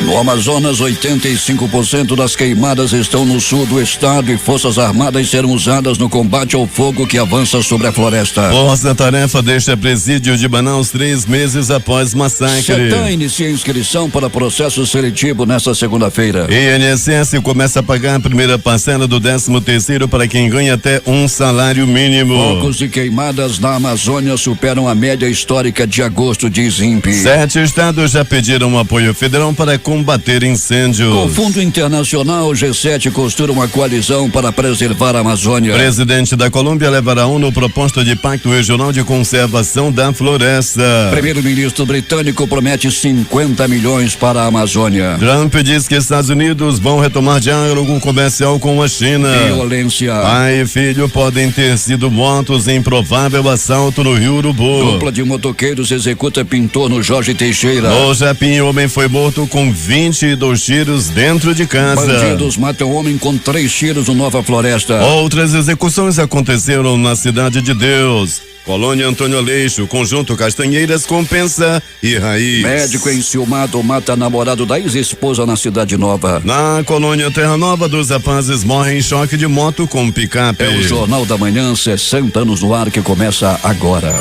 No Amazonas, 85% das queimadas estão no sul do estado e forças armadas serão usadas no combate ao fogo que avança sobre a floresta. Força-tarefa deixa presídio de Manaus 3 meses após massacre. CETAM inicia inscrição para processo seletivo nesta segunda-feira. INSS começa a pagar a primeira parcela do 13º para quem ganha até um salário mínimo. Focos de queimadas na Amazônia superam a média histórica de agosto, diz INPE. 7 estados já pediram apoio federal para combater incêndios. Com Fundo Internacional, o G7 costura uma coalizão para preservar a Amazônia. Presidente da Colômbia levará à ONU proposta de pacto regional de conservação da floresta. Primeiro-ministro britânico promete 50 milhões para a Amazônia. Trump diz que Estados Unidos vão retomar diálogo comercial com a China. Violência. Pai e filho podem ter sido mortos em provável assalto no Rio Urubu. Dupla de motoqueiros executa pintor no Jorge Teixeira. No Japim, homem foi morto com 22 tiros dentro de casa. Bandidos matam homem com 3 tiros no Nova Floresta. Outras execuções aconteceram na Cidade de Deus. Colônia Antônio Aleixo, Conjunto Castanheiras, Compensa e Raiz. Médico enciumado mata namorado da ex-esposa na Cidade Nova. Na Colônia Terra Nova, 2 rapazes morrem em choque de moto com picape. É o Jornal da Manhã, 60 anos no ar, que começa agora.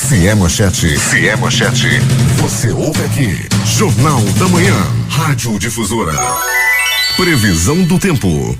Se é manchete, você ouve aqui. Jornal da Manhã, Rádio Difusora. Previsão do tempo.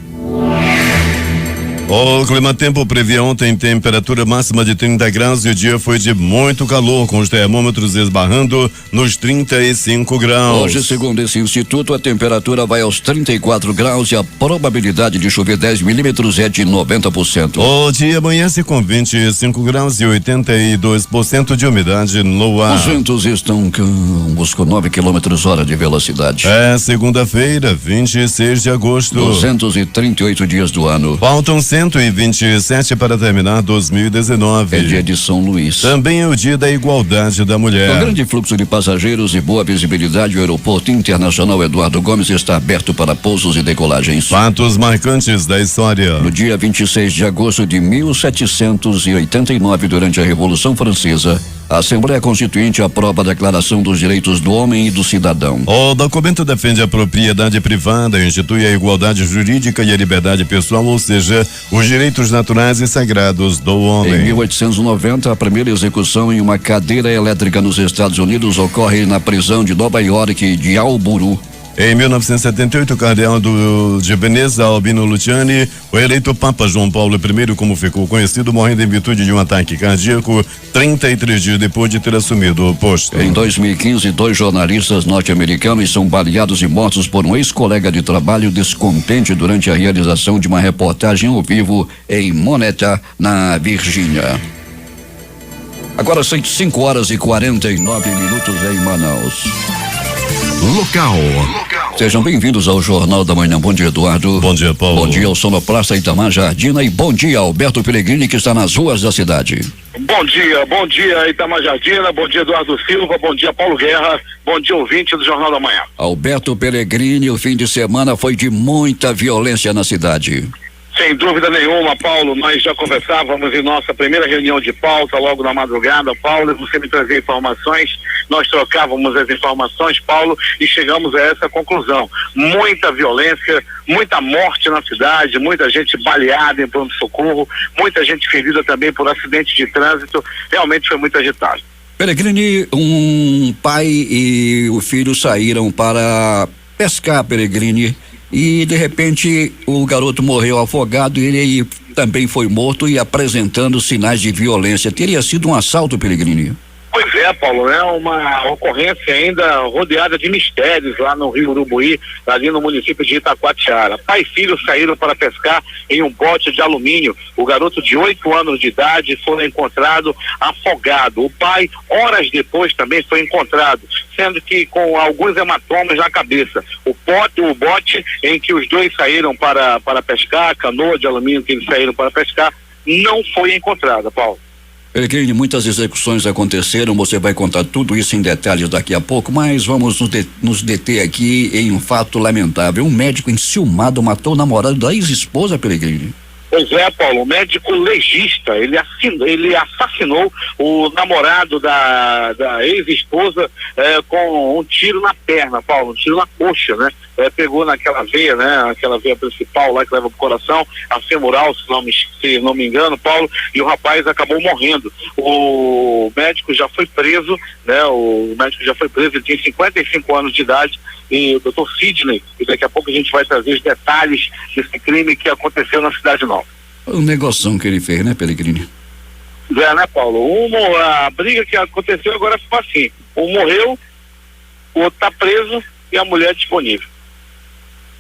O Climatempo previa ontem temperatura máxima de 30 graus e o dia foi de muito calor, com os termômetros esbarrando nos 35 graus. Hoje, segundo esse instituto, a temperatura vai aos 34 graus e a probabilidade de chover 10 milímetros é de 90%. O dia amanhece com 25 graus e 82% de umidade no ar. Os ventos estão calmos com 9 km/h de velocidade. É segunda-feira, 26 de agosto. 238 dias do ano. Faltam 127 para terminar 2019. É dia de São Luís. Também é o dia da igualdade da mulher. Com grande fluxo de passageiros e boa visibilidade, o Aeroporto Internacional Eduardo Gomes está aberto para pousos e decolagens. Fatos marcantes da história. No dia 26 de agosto de 1789, durante a Revolução Francesa, a Assembleia Constituinte aprova a Declaração dos Direitos do Homem e do Cidadão. O documento defende a propriedade privada, institui a igualdade jurídica e a liberdade pessoal, ou seja, os direitos naturais e sagrados do homem. Em 1890, a primeira execução em uma cadeira elétrica nos Estados Unidos ocorre na prisão de Nova York de Alburu. Em 1978, o cardeal de Veneza, Albino Luciani, foi eleito Papa João Paulo I, como ficou conhecido, morrendo em virtude de um ataque cardíaco 33 dias depois de ter assumido o posto. Em 2015, 2 jornalistas norte-americanos são baleados e mortos por um ex-colega de trabalho descontente durante a realização de uma reportagem ao vivo em Moneta, na Virgínia. Agora são 5h49 em Manaus. Local. Sejam bem-vindos ao Jornal da Manhã. Bom dia, Eduardo. Bom dia, Paulo. Bom dia ao sonoplasta Itamar Jardina e bom dia, Alberto Pellegrini, que está nas ruas da cidade. Bom dia, Itamar Jardina, bom dia, Eduardo Silva, bom dia, Paulo Guerra, bom dia, ouvinte do Jornal da Manhã. Alberto Pellegrini, o fim de semana foi de muita violência na cidade. Sem dúvida nenhuma, Paulo, nós já conversávamos em nossa primeira reunião de pauta, logo na madrugada, Paulo, você me trazia informações, nós trocávamos as informações, Paulo, e chegamos a essa conclusão. Muita violência, muita morte na cidade, muita gente baleada em pronto-socorro, muita gente ferida também por acidente de trânsito, realmente foi muito agitado. Pellegrini, um pai e o filho saíram para pescar, Pellegrini, e de repente o garoto morreu afogado e ele também foi morto e apresentando sinais de violência. Teria sido um assalto, Pellegrini? Pois é, Paulo, é uma ocorrência ainda rodeada de mistérios lá no Rio Urubuí, ali no município de Itacoatiara. Pai e filho saíram para pescar em um bote de alumínio. O garoto de 8 anos de idade foi encontrado afogado. O pai, horas depois, também foi encontrado, sendo que com alguns hematomas na cabeça. O bote em que os dois saíram para pescar, a canoa de alumínio que eles saíram para pescar, não foi encontrada, Paulo. Pellegrini, muitas execuções aconteceram, você vai contar tudo isso em detalhes daqui a pouco, mas vamos nos deter aqui em um fato lamentável. Um médico enciumado matou o namorado da ex-esposa, Pellegrini. Pois é, Paulo, o médico legista, ele assassinou o namorado da ex-esposa com um tiro na perna, Paulo, um tiro na coxa, né? Pegou naquela veia, né? Aquela veia principal lá que leva pro coração, a femoral, se não me engano, Paulo, e o rapaz acabou morrendo. O médico já foi preso, né? Ele tem 55 anos de idade, e o doutor Sidney, e daqui a pouco a gente vai trazer os detalhes desse crime que aconteceu na Cidade Nova. O negoção que ele fez, né, Pellegrini? Né, Paulo? A briga que aconteceu agora ficou assim: um morreu, o outro tá preso e a mulher disponível.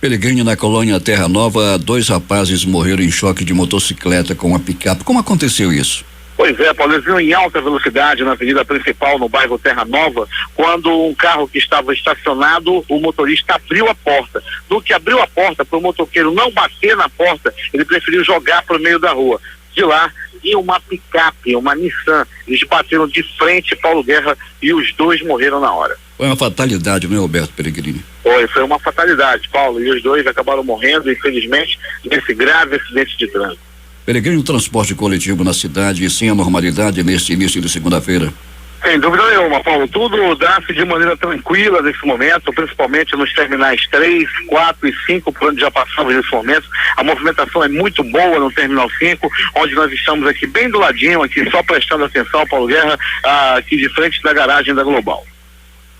Pellegrini, na colônia Terra Nova, 2 rapazes morreram em choque de motocicleta com uma picape. Como aconteceu isso? Pois é, Paulo, eles vinham em alta velocidade na avenida principal, no bairro Terra Nova, quando um carro que estava estacionado, o motorista abriu a porta. No que abriu a porta, para o motoqueiro não bater na porta, ele preferiu jogar para o meio da rua. De lá, vinha uma picape, uma Nissan. Eles bateram de frente, Paulo Guerra, e os 2 morreram na hora. Foi uma fatalidade, não é, Roberto Pellegrini? Foi uma fatalidade, Paulo, e os 2 acabaram morrendo, infelizmente, nesse grave acidente de trânsito. Pellegrini, o transporte coletivo na cidade e sem a normalidade neste início de segunda-feira? Sem dúvida nenhuma, Paulo, tudo dá-se de maneira tranquila nesse momento, principalmente nos terminais 3, 4 e 5, por onde já passamos nesse momento. A movimentação é muito boa no terminal 5, onde nós estamos aqui bem do ladinho, aqui só prestando atenção, Paulo Guerra, aqui de frente da garagem da Global.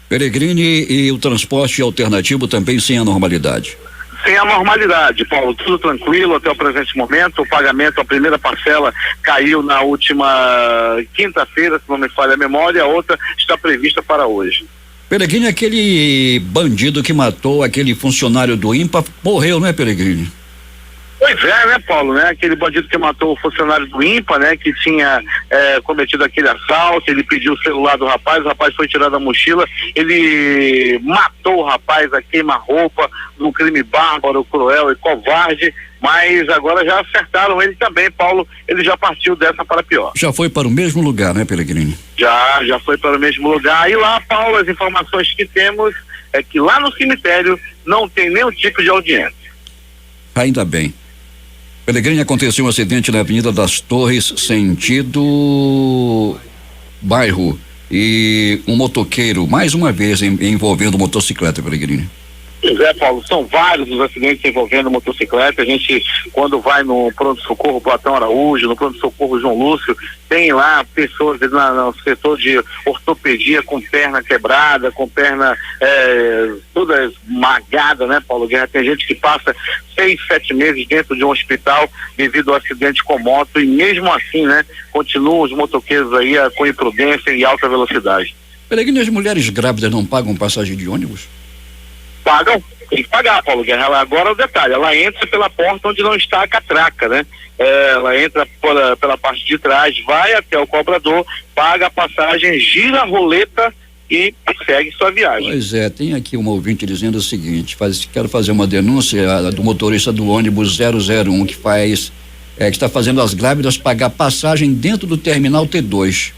Pellegrini, e o transporte alternativo também sem a normalidade? Sem a normalidade, Paulo, tudo tranquilo até o presente momento. O pagamento, a primeira parcela caiu na última quinta-feira, se não me falha a memória, a outra está prevista para hoje. Pellegrini, aquele bandido que matou aquele funcionário do INPA morreu, não é, Pellegrini? Pois é, né, Paulo, né? Aquele bandido que matou o funcionário do INPA, né? Que tinha cometido aquele assalto, ele pediu o celular do rapaz, o rapaz foi tirado da mochila, ele matou o rapaz a queima-roupa, num crime bárbaro, cruel e covarde, mas agora já acertaram ele também, Paulo, ele já partiu dessa para pior. Já foi para o mesmo lugar, né, Pellegrini? Já foi para o mesmo lugar, e lá, Paulo, as informações que temos é que lá no cemitério não tem nenhum tipo de audiência. Ainda bem. Pellegrini, aconteceu um acidente na Avenida das Torres, sentido bairro, e um motoqueiro, mais uma vez envolvendo motocicleta, Pellegrini. Pois é, Paulo, são vários os acidentes envolvendo motocicleta. A gente, quando vai no pronto-socorro Platão Araújo, no pronto-socorro João Lúcio, tem lá pessoas no setor de ortopedia com perna quebrada, com perna toda esmagada, né, Paulo Guerra? Tem gente que passa 6, 7 meses dentro de um hospital devido ao acidente com moto, e mesmo assim, né, continuam os motoqueiros aí com imprudência e alta velocidade. Pellegrini, as mulheres grávidas não pagam passagem de ônibus? Pagam, tem que pagar, Paulo Guerra. Agora o detalhe, ela entra pela porta onde não está a catraca, né? Ela entra pela parte de trás, vai até o cobrador, paga a passagem, gira a roleta e segue sua viagem. Pois é, tem aqui uma ouvinte dizendo o seguinte: quero fazer uma denúncia do motorista do ônibus 001 que está fazendo as grávidas pagar passagem dentro do terminal T2.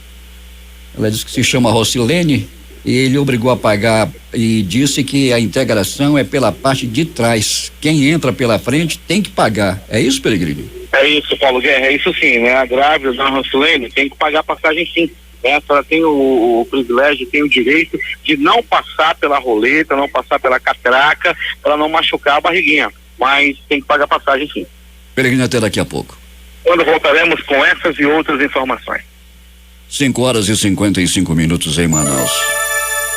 Ela disse que se chama Rocilene, e ele obrigou a pagar e disse que a integração é pela parte de trás. Quem entra pela frente tem que pagar. É isso, Pellegrini? É isso, Paulo Guerra, é isso sim, né? A grávida da Rocilene tem que pagar a passagem sim. Ela tem o privilégio, tem o direito de não passar pela roleta, não passar pela catraca, para não machucar a barriguinha. Mas tem que pagar a passagem sim. Pellegrini, até daqui a pouco. Quando voltaremos com essas e outras informações. 5h55 em Manaus.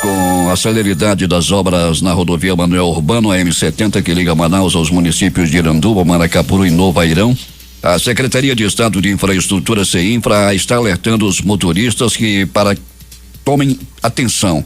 Com a celeridade das obras na rodovia Manuel Urbano, a M70, que liga Manaus aos municípios de Iranduba, Maracapuru e Novo Airão, a Secretaria de Estado de Infraestrutura, CEINFRA, está alertando os motoristas que tomem atenção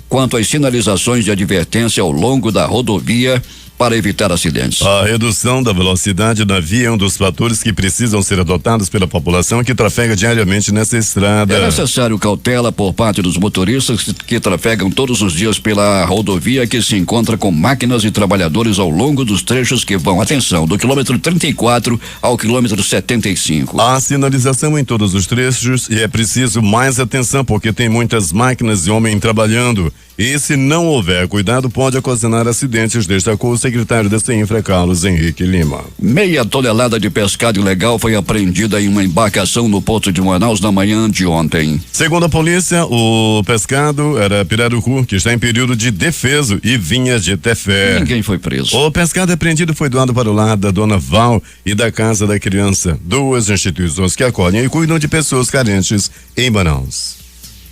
quanto às sinalizações de advertência ao longo da rodovia para evitar acidentes. A redução da velocidade da via é um dos fatores que precisam ser adotados pela população que trafega diariamente nessa estrada. É necessário cautela por parte dos motoristas que trafegam todos os dias pela rodovia, que se encontra com máquinas e trabalhadores ao longo dos trechos que vão, atenção, do quilômetro 34 ao quilômetro 75. Há sinalização em todos os trechos e é preciso mais atenção porque tem muitas máquinas e homens trabalhando. e se não houver cuidado pode ocasionar acidentes, destacou o secretário da CEINFRA, Carlos Henrique Lima. Meia tonelada de pescado ilegal foi apreendida em uma embarcação no porto de Manaus na manhã de ontem. Segundo a polícia, o pescado era pirarucu, que está em período de defeso e vinha de Tefé. Ninguém foi preso. O pescado apreendido foi doado para o lar da dona Val e da Casa da Criança, duas instituições que acolhem e cuidam de pessoas carentes em Manaus.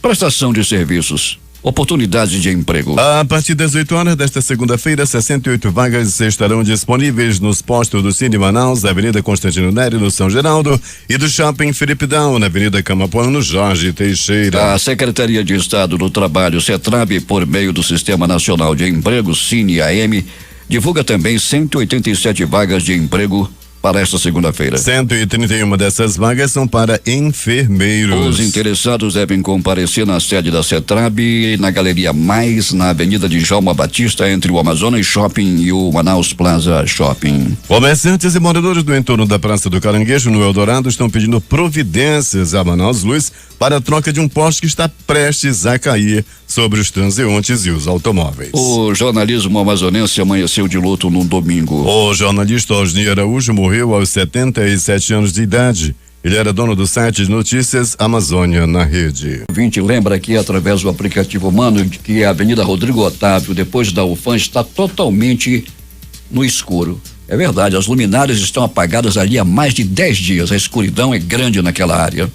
Prestação de serviços. Oportunidades de emprego. A partir das 8 horas desta segunda-feira, 68 vagas estarão disponíveis nos postos do Cine Manaus, da Avenida Constantino Nery, no São Geraldo, e do Shopping Felipe Dão, na Avenida Camapuã, no Jorge Teixeira. A Secretaria de Estado do Trabalho, CETRAB, por meio do Sistema Nacional de Emprego, Cine-AM, divulga também 187 vagas de emprego para esta segunda-feira. 131 dessas vagas são para enfermeiros. Os interessados devem comparecer na sede da CETRAB, na Galeria Mais, na Avenida de Djalma Batista, entre o Amazonas Shopping e o Manaus Plaza Shopping. Comerciantes e moradores do entorno da Praça do Caranguejo, no Eldorado, estão pedindo providências a Manaus Luz para a troca de um poste que está prestes a cair sobre os transeuntes e os automóveis. O jornalismo amazonense amanheceu de luto no domingo. O jornalista Osni Araújo morreu aos 77 anos de idade. Ele era dono do site de notícias Amazônia na Rede. O 20 lembra aqui, através do aplicativo humano, que a Avenida Rodrigo Otávio, depois da UFAM, está totalmente no escuro. É verdade, as luminárias estão apagadas ali há mais de 10 dias. A escuridão é grande naquela área.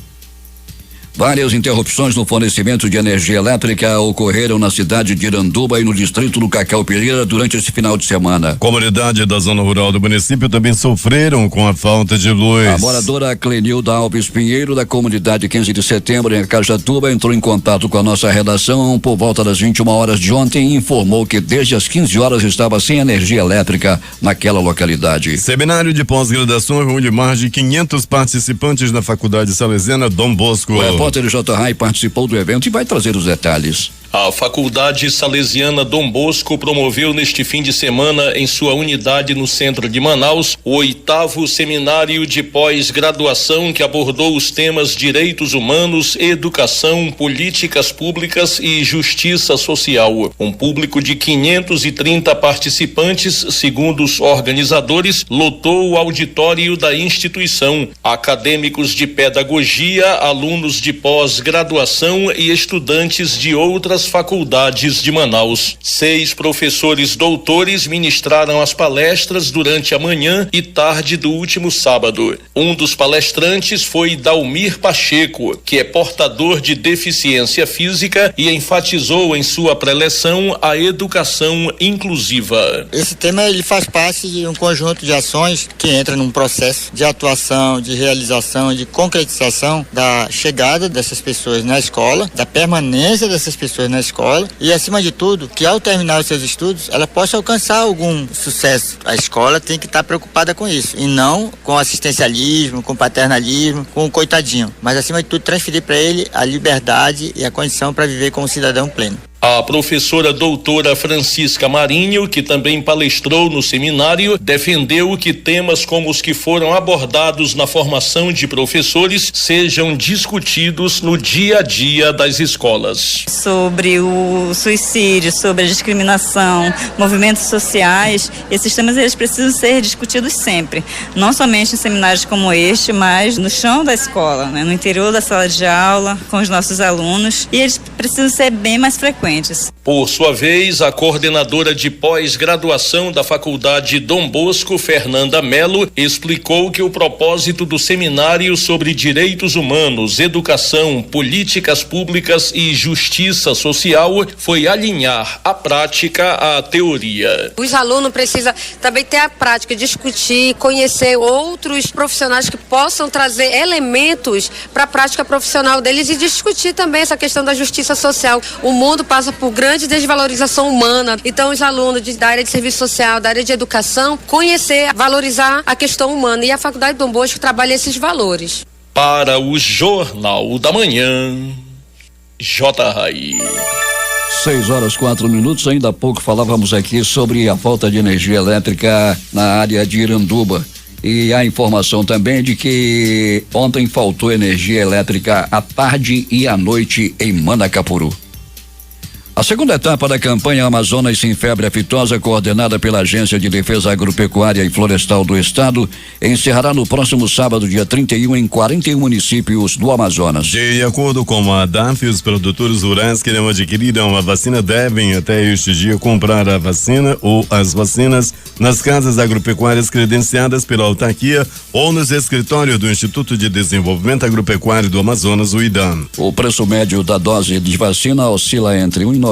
Várias interrupções no fornecimento de energia elétrica ocorreram na cidade de Iranduba e no distrito do Cacau Pereira durante esse final de semana. Comunidade da zona rural do município também sofreram com a falta de luz. A moradora Clenilda Alves Pinheiro, da comunidade 15 de setembro, em Cajatuba, entrou em contato com a nossa redação por volta das 21 horas de ontem e informou que desde as 15 horas estava sem energia elétrica naquela localidade. Seminário de pós-graduação reúne mais de 500 participantes na Faculdade Salesiana Dom Bosco. O repórter J. Rai participou do evento e vai trazer os detalhes. A Faculdade Salesiana Dom Bosco promoveu neste fim de semana, em sua unidade no centro de Manaus, o 8º seminário de pós-graduação que abordou os temas direitos humanos, educação, políticas públicas e justiça social. Um público de 530 participantes, segundo os organizadores, lotou o auditório da instituição. Acadêmicos de pedagogia, alunos de pós-graduação e estudantes de outras faculdades de Manaus. 6 professores doutores ministraram as palestras durante a manhã e tarde do último sábado. Um dos palestrantes foi Dalmir Pacheco, que é portador de deficiência física e enfatizou em sua preleção a educação inclusiva. Esse tema ele faz parte de um conjunto de ações que entra num processo de atuação, de realização, de concretização da chegada dessas pessoas na escola, da permanência dessas pessoas na escola e, acima de tudo, que ao terminar os seus estudos ela possa alcançar algum sucesso. A escola tem que estar preocupada com isso e não com assistencialismo, com paternalismo, com o coitadinho, mas acima de tudo transferir para ele a liberdade e a condição para viver como cidadão pleno. A professora doutora Francisca Marinho, que também palestrou no seminário, defendeu que temas como os que foram abordados na formação de professores sejam discutidos no dia a dia das escolas. Sobre o suicídio, sobre a discriminação, movimentos sociais, esses temas eles precisam ser discutidos sempre, não somente em seminários como este, mas no chão da escola, né? No interior da sala de aula, com os nossos alunos, e eles precisam ser bem mais frequentes. Por sua vez, a coordenadora de pós-graduação da Faculdade Dom Bosco, Fernanda Melo, explicou que o propósito do seminário sobre direitos humanos, educação, políticas públicas e justiça social foi alinhar a prática à teoria. Os alunos precisam também ter a prática, discutir, conhecer outros profissionais que possam trazer elementos para a prática profissional deles e discutir também essa questão da justiça social. O mundo passa por grande desvalorização humana, então os alunos da área de serviço social, da área de educação, conhecer, valorizar a questão humana, e a Faculdade Dom Bosco trabalha esses valores. Para o Jornal da Manhã, J. Rai. 6h04, ainda há pouco falávamos aqui sobre a falta de energia elétrica na área de Iranduba. E a informação também de que ontem faltou energia elétrica à tarde e à noite em Manacapuru. A segunda etapa da campanha Amazonas Sem Febre Aftosa, coordenada pela Agência de Defesa Agropecuária e Florestal do Estado, encerrará no próximo sábado, dia 31, em 41 municípios do Amazonas. De acordo com a ADAF, os produtores rurais que não adquiriram a vacina devem até este dia comprar a vacina ou as vacinas nas casas agropecuárias credenciadas pela autarquia ou nos escritórios do Instituto de Desenvolvimento Agropecuário do Amazonas, o IDAM. O preço médio da dose de vacina oscila entre R$1,90 e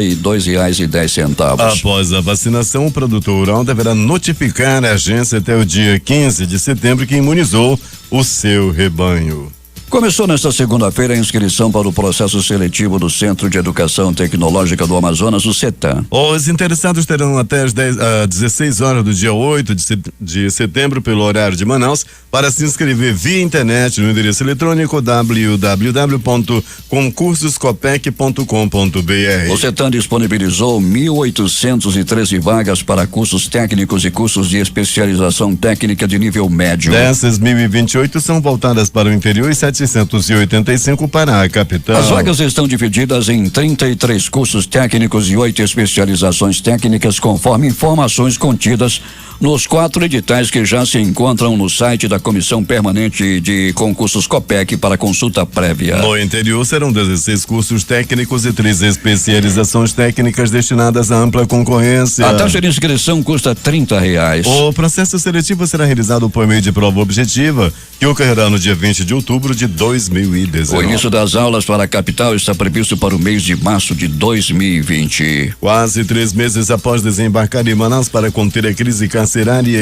R$2,10. Após a vacinação, o produtor rural deverá notificar a agência até o dia 15 de setembro que imunizou o seu rebanho. Começou nesta segunda-feira a inscrição para o processo seletivo do Centro de Educação Tecnológica do Amazonas, o CETAM. Os interessados terão até às 16 horas do dia 8 de setembro, pelo horário de Manaus, para se inscrever via internet no endereço eletrônico www.concursoscopec.com.br. O CETAM disponibilizou 1.813 vagas para cursos técnicos e cursos de especialização técnica de nível médio. Dessas 1.028 são voltadas para o interior e 785 para a capital. As vagas estão divididas em 33 cursos técnicos e 8 especializações técnicas, conforme informações contidas nos 4 editais que já se encontram no site da Comissão Permanente de Concursos COPEC para consulta prévia. No interior serão 16 cursos técnicos e 3 especializações técnicas destinadas à ampla concorrência. A taxa de inscrição custa R$30. O processo seletivo será realizado por meio de prova objetiva, que ocorrerá no dia 20 de outubro de 2019. O início das aulas para a capital está previsto para o mês de março de 2020. Quase 3 meses após desembarcar em Manaus para conter a crise carcerária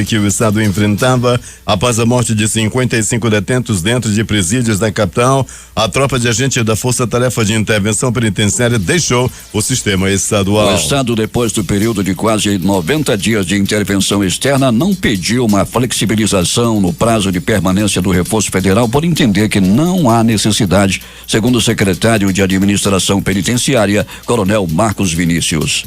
que o Estado enfrentava após a morte de 55 detentos dentro de presídios da capital, a tropa de agentes da Força Tarefa de Intervenção Penitenciária deixou o sistema estadual. O Estado, depois do período de quase 90 dias de intervenção externa, não pediu uma flexibilização no prazo de permanência do reforço federal por entender que não há necessidade, segundo o secretário de Administração Penitenciária, Coronel Marcos Vinícius.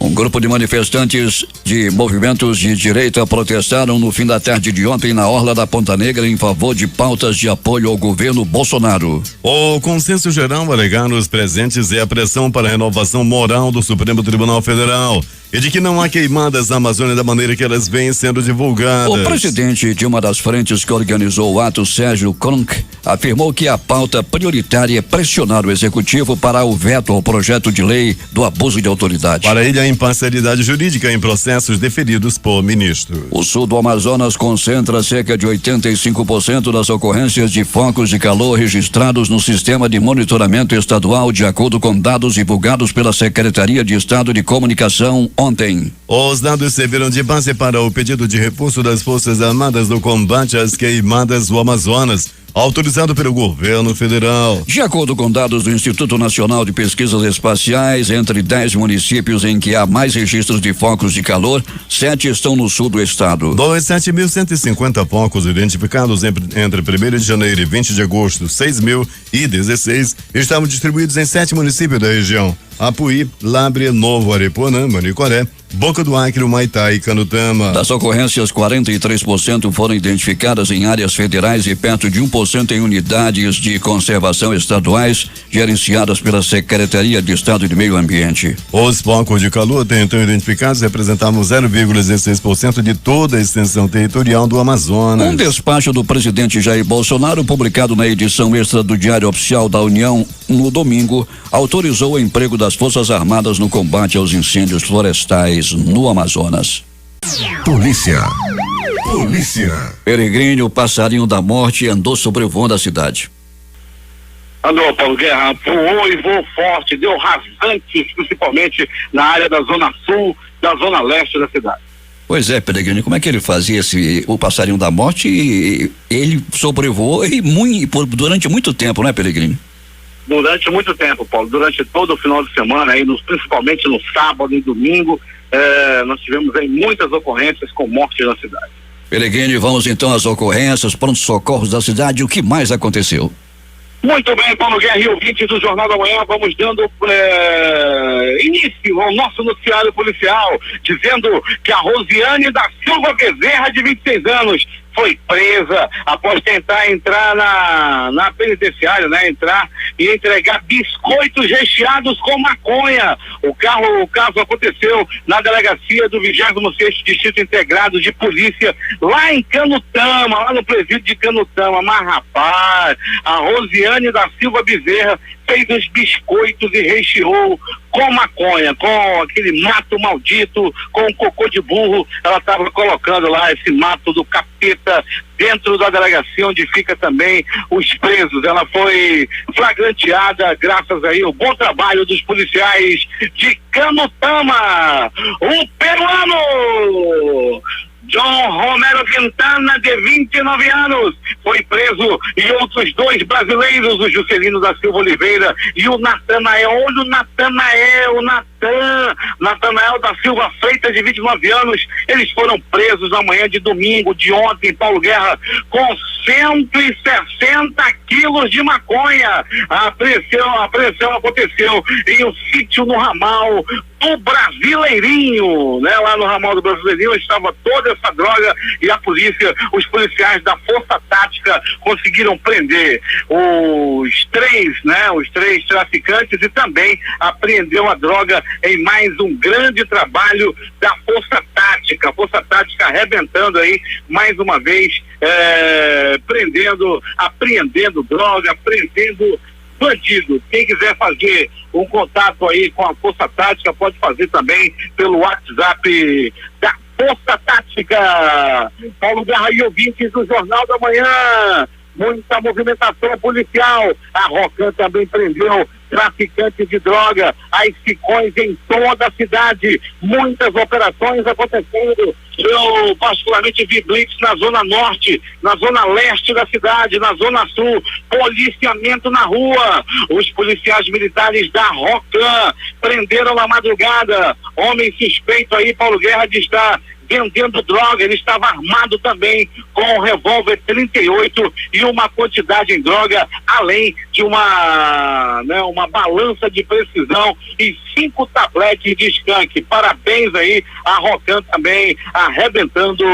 Um grupo de manifestantes de movimentos de direita protestaram no fim da tarde de ontem na orla da Ponta Negra em favor de pautas de apoio ao governo Bolsonaro. O consenso geral alegar nos presentes é a pressão para a renovação moral do Supremo Tribunal Federal e de que não há queimadas na Amazônia da maneira que elas vêm sendo divulgadas. O presidente de uma das frentes que organizou o ato, Sérgio Kronk, afirmou que a pauta prioritária é pressionar o executivo para o veto ao projeto de lei do abuso de autoridade. Para ele, a imparcialidade jurídica em processos deferidos por ministros. O sul do Amazonas concentra cerca de 85% das ocorrências de focos de calor registrados no sistema de monitoramento estadual, de acordo com dados divulgados pela Secretaria de Estado de Comunicação ontem. Os dados serviram de base para o pedido de reforço das Forças Armadas no combate às queimadas do Amazonas, autorizado pelo governo federal. De acordo com dados do Instituto Nacional de Pesquisas Espaciais, entre 10 municípios em que há mais registros de focos de calor, 7 estão no sul do estado. Dos 7.150 focos identificados entre 1º de janeiro e 20 de agosto, 6.016 estavam distribuídos em 7 municípios da região: Apuí, Lábrea, Novo Aripuanã, Manicoré, Boca do Acre, Humaitá e Canutama. Das ocorrências, 43% foram identificadas em áreas federais e perto de 1% em unidades de conservação estaduais gerenciadas pela Secretaria de Estado de Meio Ambiente. Os focos de calor até então identificados representavam 0,16% de toda a extensão territorial do Amazonas. Um despacho do presidente Jair Bolsonaro, publicado na edição extra do Diário Oficial da União no domingo, autorizou o emprego das Forças Armadas no combate aos incêndios florestais no Amazonas. Polícia. Peregrino, passarinho da morte, andou sobre o vão da cidade. Andou, Paulo Guerra, voou e voou forte, deu rasantes, principalmente na área da zona sul, da zona leste da cidade. Pois é, Peregrino, como é que ele fazia o passarinho da morte? Ele sobrevoou durante muito tempo, não é, Peregrino? Durante muito tempo, Paulo, durante todo o final de semana, principalmente no sábado e domingo, nós tivemos aí muitas ocorrências com mortes na cidade. Peregrino, vamos então às ocorrências, prontos socorros da cidade, o que mais aconteceu? Muito bem, Paulo Guerra e ouvintes do Jornal da Manhã, vamos dando início ao nosso noticiário policial, dizendo que a Rosiane da Silva Bezerra, de 26 anos, foi presa após tentar entrar na penitenciária, né? Entrar e entregar biscoitos recheados com maconha. O caso aconteceu na delegacia do 26º Distrito Integrado de Polícia, lá em Canutama, lá no presídio de Canutama. Mas, rapaz, a Rosiane da Silva Bezerra fez os biscoitos e recheou com maconha, com aquele mato maldito, com um cocô de burro. Ela estava colocando lá esse mato do capeta dentro da delegacia onde fica também os presos. Ela foi flagranteada graças aí ao bom trabalho dos policiais de Canutama. Um peruano, John Romero Quintana, de 29 anos, foi preso, e outros 2 brasileiros, o Juscelino da Silva Oliveira e o Natanael. Olha o Natanael da Silva Freitas, de 29 anos. Eles foram presos na manhã de domingo, de ontem, em Paulo Guerra, com 160 quilos de maconha. A apreensão aconteceu em um sítio no ramal do Brasileirinho, né? Lá no ramal do Brasileirinho estava toda essa droga, e a polícia, os policiais da Força Tática conseguiram prender os 3 traficantes, e também apreendeu a droga em mais um grande trabalho da Força Tática. A Força Tática arrebentando aí mais uma vez, apreendendo droga, apreendendo bandido. Quem quiser fazer um contato aí com a Força Tática pode fazer também pelo WhatsApp da Força Tática. Paulo Guerra e ouvintes do Jornal da Manhã, muita movimentação policial. A Rocan também prendeu traficantes de droga, as sicões em toda a cidade, muitas operações acontecendo. Eu particularmente vi blitz na zona norte, na zona leste da cidade, na zona sul, policiamento na rua. Os policiais militares da Rocan prenderam na madrugada homem suspeito aí, Paulo Guerra, de estar vendendo droga. Ele estava armado também com um revólver 38 e uma quantidade em droga, além de uma balança de precisão e 5 tabletes de skunk. Parabéns aí a Rocan também arrebentando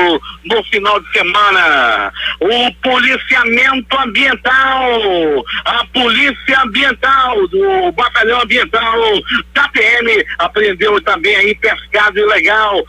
no final de semana. O policiamento ambiental, a polícia ambiental do Batalhão Ambiental da PM apreendeu também aí pescado ilegal.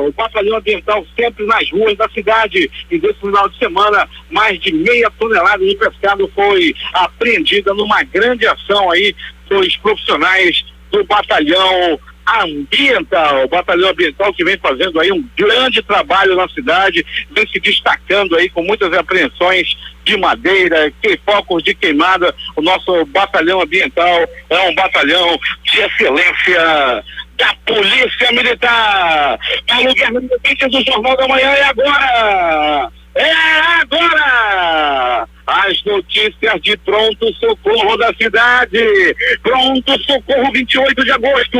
O Batalhão Ambiental sempre nas ruas da cidade, e desse final de semana mais de meia tonelada de pescado foi apreendida numa grande ação aí dos profissionais do Batalhão Ambiental. O Batalhão Ambiental que vem fazendo aí um grande trabalho na cidade, vem se destacando aí com muitas apreensões de madeira, focos de queimada. O nosso Batalhão Ambiental é um batalhão de excelência da Polícia Militar. Paulo Guerra, do Jornal da Manhã, é agora! As notícias de Pronto Socorro da cidade. Pronto Socorro, 28 de agosto.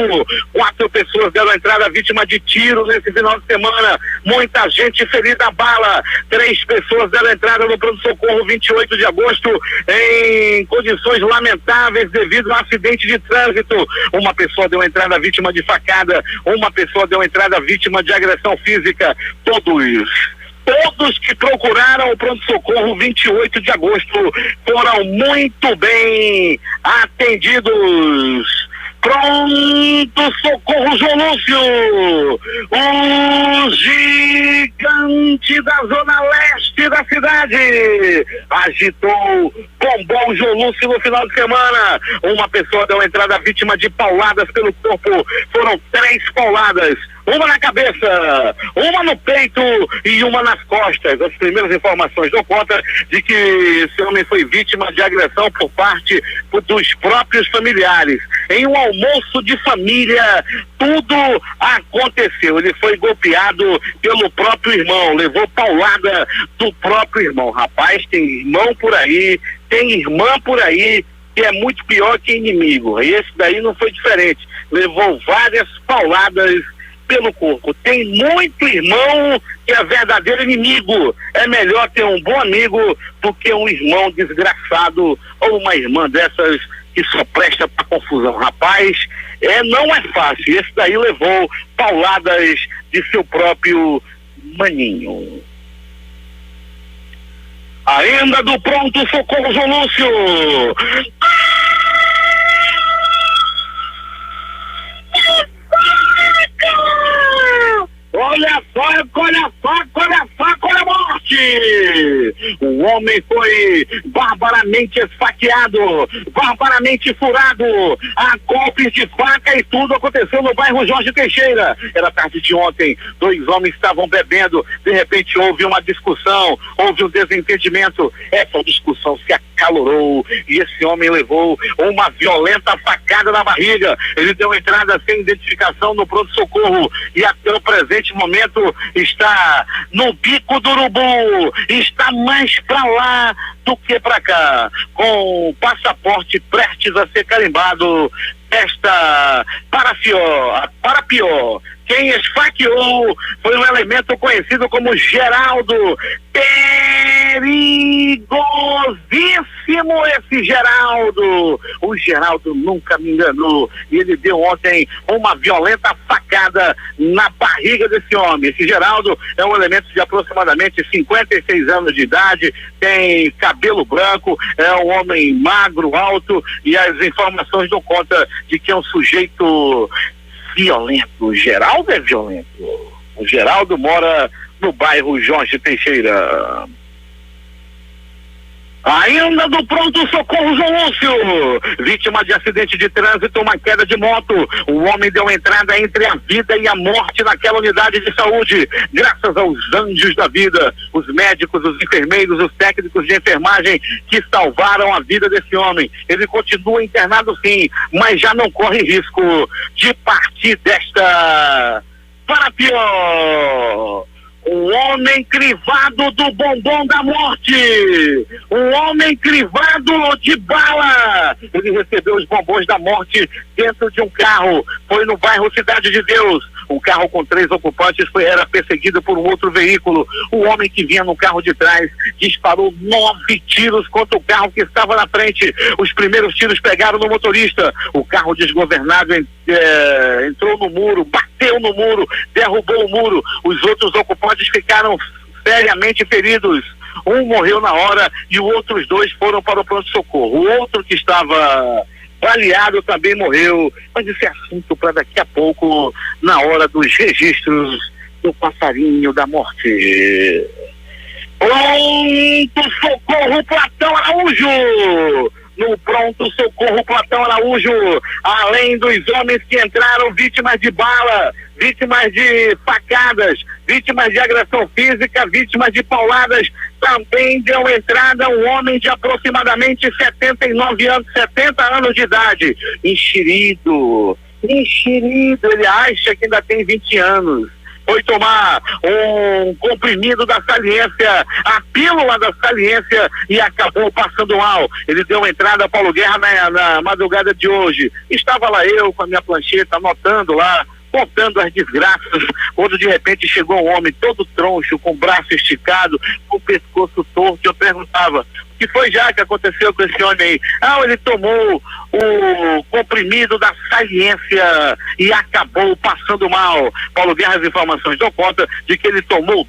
4 pessoas deram entrada vítima de tiro nesse final de semana. Muita gente ferida a bala. 3 pessoas deram entrada no Pronto Socorro, 28 de agosto, em condições lamentáveis devido a um acidente de trânsito. Uma pessoa deu entrada vítima de facada. Uma pessoa deu entrada vítima de agressão física. Todos que procuraram o pronto-socorro 28 de agosto foram muito bem atendidos. Pronto Socorro João Lúcio, o gigante da zona leste da cidade, agitou, bombou João Lúcio no final de semana. Uma pessoa deu entrada vítima de pauladas pelo corpo. Foram 3 pauladas, uma na cabeça, uma no peito e uma nas costas. As primeiras informações dão conta de que esse homem foi vítima de agressão por parte dos próprios familiares. Em um almoço de família, tudo aconteceu. Ele foi golpeado pelo próprio irmão, levou paulada do próprio irmão. Rapaz, tem irmão por aí, tem irmã por aí, que é muito pior que inimigo. E esse daí não foi diferente. Levou várias pauladas pelo corpo. Tem muito irmão que é verdadeiro inimigo. É melhor ter um bom amigo do que um irmão desgraçado ou uma irmã dessas que só presta pra confusão. Rapaz, não é fácil. Esse daí levou pauladas de seu próprio maninho. Ainda do pronto socorro, João Lúcio. Olha a faca, olha a faca, olha a faca, olha a morte! O homem foi barbaramente esfaqueado, barbaramente furado, a golpes de faca e tudo aconteceu no bairro Jorge Teixeira. Era tarde de ontem, 2 homens estavam bebendo, de repente houve uma discussão, houve um desentendimento, essa discussão se acalorou e esse homem levou uma violenta facada na barriga. Ele deu entrada sem identificação no pronto-socorro e até o presente momento está no bico do urubu, está mais pra lá do que pra cá, com o passaporte prestes a ser carimbado. Esta para pior, quem esfaqueou foi um elemento conhecido como Geraldo. Perigosíssimo esse Geraldo. O Geraldo nunca me enganou e ele deu ontem uma violenta facada na barriga desse homem. Esse Geraldo é um elemento de aproximadamente 56 anos de idade, tem cabelo branco, é um homem magro, alto, e as informações dão conta de que é um sujeito violento. O Geraldo é violento. O Geraldo mora no bairro Jorge Teixeira. Ainda do pronto-socorro, João Lúcio. Vítima de acidente de trânsito, uma queda de moto. O homem deu entrada entre a vida e a morte naquela unidade de saúde. Graças aos anjos da vida, os médicos, os enfermeiros, os técnicos de enfermagem que salvaram a vida desse homem. Ele continua internado sim, mas já não corre risco de partir desta para pior. Um homem crivado do bombom da morte, um homem crivado de bala. Ele recebeu os bombons da morte dentro de um carro, foi no bairro Cidade de Deus. Um carro com 3 ocupantes era perseguido por um outro veículo. O homem que vinha no carro de trás disparou 9 tiros contra o carro que estava na frente. Os primeiros tiros pegaram no motorista. O carro desgovernado entrou no muro, bateu no muro, derrubou o muro. Os outros ocupantes ficaram seriamente feridos. Um morreu na hora e os outros 2 foram para o pronto-socorro. O outro que estava baleado também morreu, mas isso é assunto para daqui a pouco, na hora dos registros do passarinho da morte. Pronto-socorro Platão Araújo! No pronto-socorro Platão Araújo, além dos homens que entraram vítimas de bala, vítimas de facadas, vítimas de agressão física, vítimas de pauladas, também deu entrada um homem de aproximadamente 79 anos, 70 anos de idade, enxerido, ele acha que ainda tem 20 anos. Foi tomar um comprimido da saliência, a pílula da saliência, e acabou passando mal. Ele deu entrada a Paulo Guerra na madrugada de hoje. Estava lá eu com a minha plancheta, anotando lá, contando as desgraças, quando de repente chegou um homem todo troncho, com o braço esticado, com o pescoço torto. Eu perguntava: o que foi já que aconteceu com esse homem aí? Ele tomou o comprimido da saliência e acabou passando mal. Paulo Guerra, as informações dão conta de que ele tomou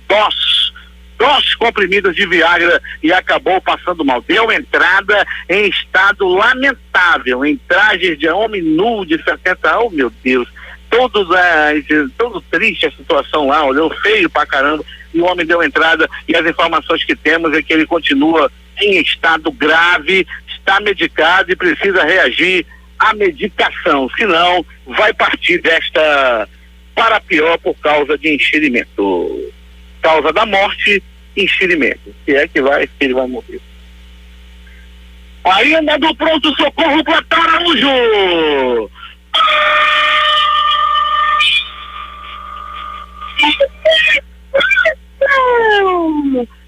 dois comprimidos de Viagra e acabou passando mal. Deu entrada em estado lamentável, em trajes de homem nu de 70 anos. Oh, meu Deus, todo triste a situação lá, olhou feio pra caramba, e o homem deu entrada, e as informações que temos é que ele continua em estado grave, está medicado e precisa reagir à medicação, senão vai partir desta para pior por causa de enxerimento. Causa da morte, enxerimento. Se é que ele vai morrer. Ainda do pronto-socorro Platão Araújo!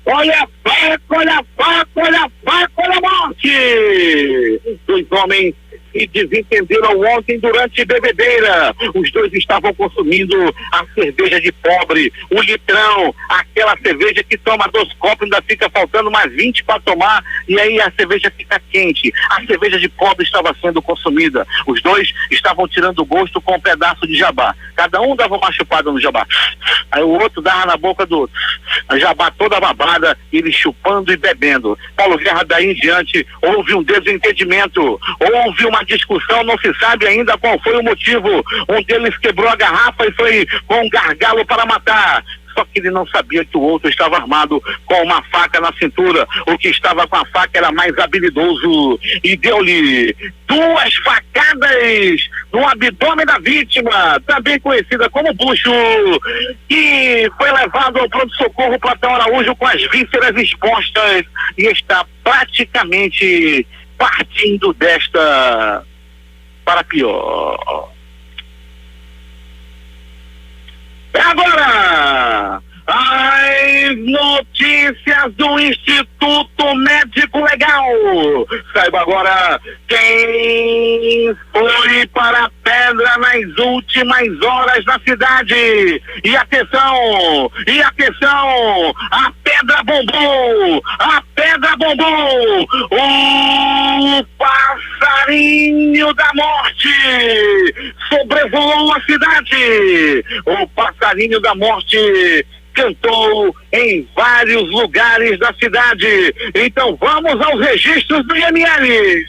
Olha a faca, olha a faca, olha a faca, olha a morte! 2 homens se desentenderam ontem durante bebedeira. Os dois estavam consumindo a cerveja de pobre, o litrão, aquela cerveja que toma 2 copos, ainda fica faltando mais 20 para tomar, e aí a cerveja fica quente. A cerveja de pobre estava sendo consumida. Os dois estavam tirando gosto com um pedaço de jabá. Cada um dava uma chupada no jabá. Aí o outro dava na boca do outro. A jabá toda babada, ele chupando e bebendo. Paulo Guerra, daí em diante, houve um desentendimento, houve uma discussão, não se sabe ainda qual foi o motivo. Um deles quebrou a garrafa e foi com um gargalo para matar. Só que ele não sabia que o outro estava armado com uma faca na cintura. O que estava com a faca era mais habilidoso e deu-lhe 2 facadas no abdômen da vítima, também conhecida como bucho, e foi levado ao pronto-socorro Platão Araújo com as vísceras expostas e está praticamente partindo desta para pior. Agora, as notícias do Instituto Médico Legal. Saiba agora quem foi para a pedra nas últimas horas na cidade. E atenção, a pedra bombou, o passarinho da morte sobrevoou a cidade. O passarinho da morte cantou em vários lugares da cidade. Então vamos aos registros do IML.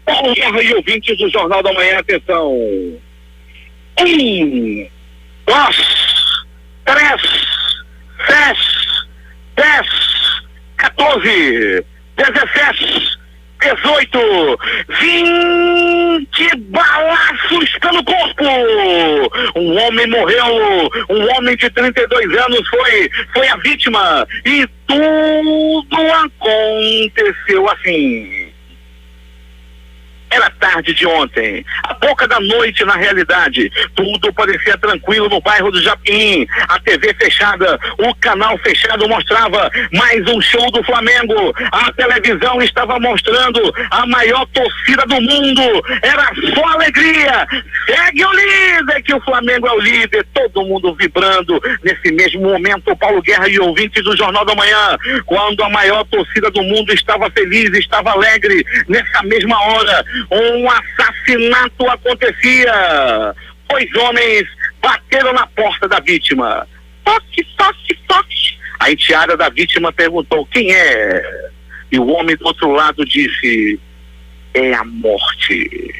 Paulo Guerra e ouvintes do Jornal da Manhã, atenção. 1, 2, 3, 7, 10, 14, 17, 18, 20 balaços pelo corpo. Um homem morreu, um homem de 32 anos foi a vítima. E tudo aconteceu assim. Era tarde de ontem, a pouca da noite na realidade. Tudo parecia tranquilo no bairro do Japim. A TV fechada, o canal fechado mostrava mais um show do Flamengo. A televisão estava mostrando a maior torcida do mundo. Era só alegria. Segue o líder, que o Flamengo é o líder. Todo mundo vibrando. Nesse mesmo momento, Paulo Guerra e ouvintes do Jornal da Manhã, quando a maior torcida do mundo estava feliz, estava alegre, nessa mesma hora um assassinato acontecia. 2 homens bateram na porta da vítima. Toque, toque, toque. A enteada da vítima perguntou: quem é? E o homem do outro lado disse: é a morte.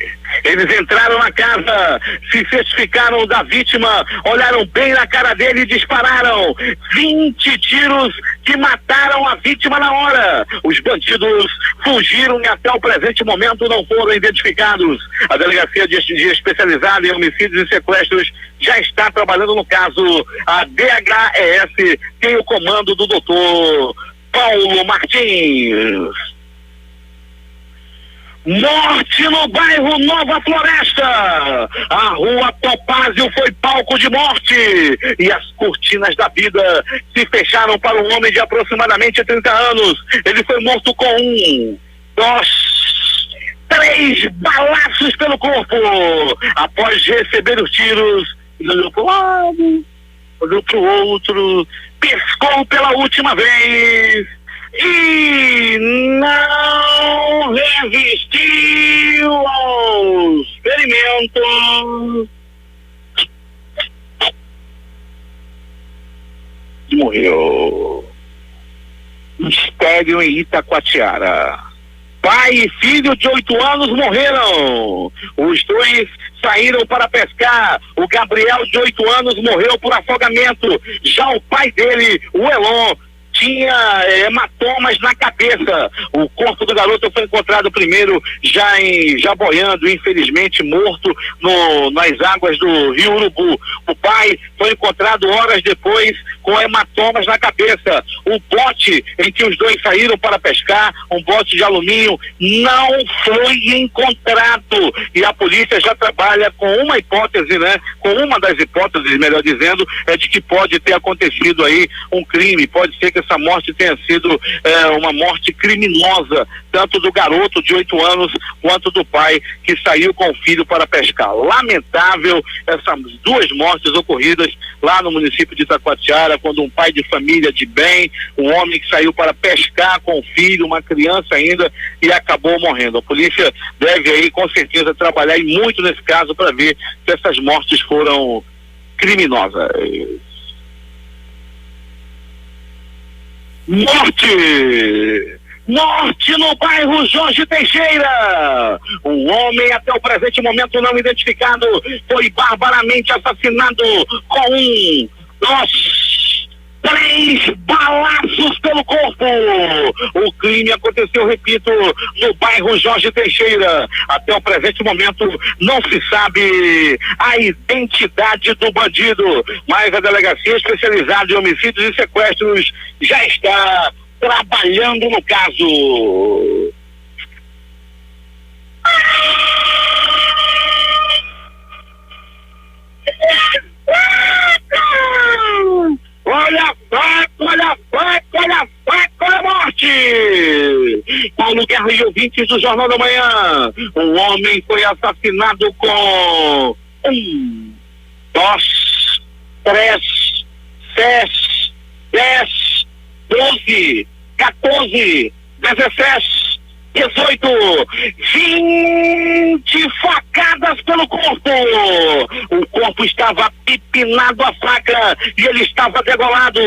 Eles entraram na casa, se certificaram da vítima, olharam bem na cara dele e dispararam 20 tiros que mataram a vítima na hora. Os bandidos fugiram e até o presente momento não foram identificados. A Delegacia de Especializada em Homicídios e Sequestros já está trabalhando no caso. A DHES tem o comando do doutor Paulo Martins. Morte no bairro Nova Floresta. A rua Topázio foi palco de morte e as cortinas da vida se fecharam para um homem de aproximadamente 30 anos. Ele foi morto com 1, 2, 3 balaços pelo corpo. Após receber os tiros, ele olhou para um lado, olhou para o outro, piscou pela última vez e não resistiu aos ferimentos e morreu. Mistério em Itacoatiara. Pai e filho de 8 anos morreram. Os dois saíram para pescar. O Gabriel, de 8 anos, morreu por afogamento. Já o pai dele, o Elon, tinha hematomas na cabeça. O corpo do garoto foi encontrado primeiro já boiando, infelizmente morto nas águas do Rio Urubu. O pai foi encontrado horas depois com com hematomas na cabeça. O bote em que os dois saíram para pescar, um bote de alumínio, não foi encontrado. E a polícia já trabalha com uma hipótese, né? Com uma das hipóteses, melhor dizendo, é de que pode ter acontecido aí um crime. Pode ser que essa morte tenha sido uma morte criminosa, tanto do garoto de 8 anos quanto do pai que saiu com o filho para pescar. Lamentável essas duas mortes ocorridas lá no município de Itacoatiara, quando um pai de família de bem, um homem que saiu para pescar com o filho, uma criança ainda, e acabou morrendo. A polícia deve aí com certeza trabalhar e muito nesse caso para ver se essas mortes foram criminosas. Morte no bairro Jorge Teixeira. Um homem até o presente momento não identificado foi barbaramente assassinado com 3 balaços pelo corpo. O crime aconteceu, repito, no bairro Jorge Teixeira. Até o presente momento não se sabe a identidade do bandido, mas a Delegacia Especializada em Homicídios e Sequestros já está trabalhando no caso. Olha a morte! Paulo Guerra e ouvintes do Jornal da Manhã. Um homem foi assassinado com 1, 2, 3, 6, 10, 12, 14, 17, 18, 20 facadas pelo corpo. O corpo estava pipinado a faca e ele estava degolado.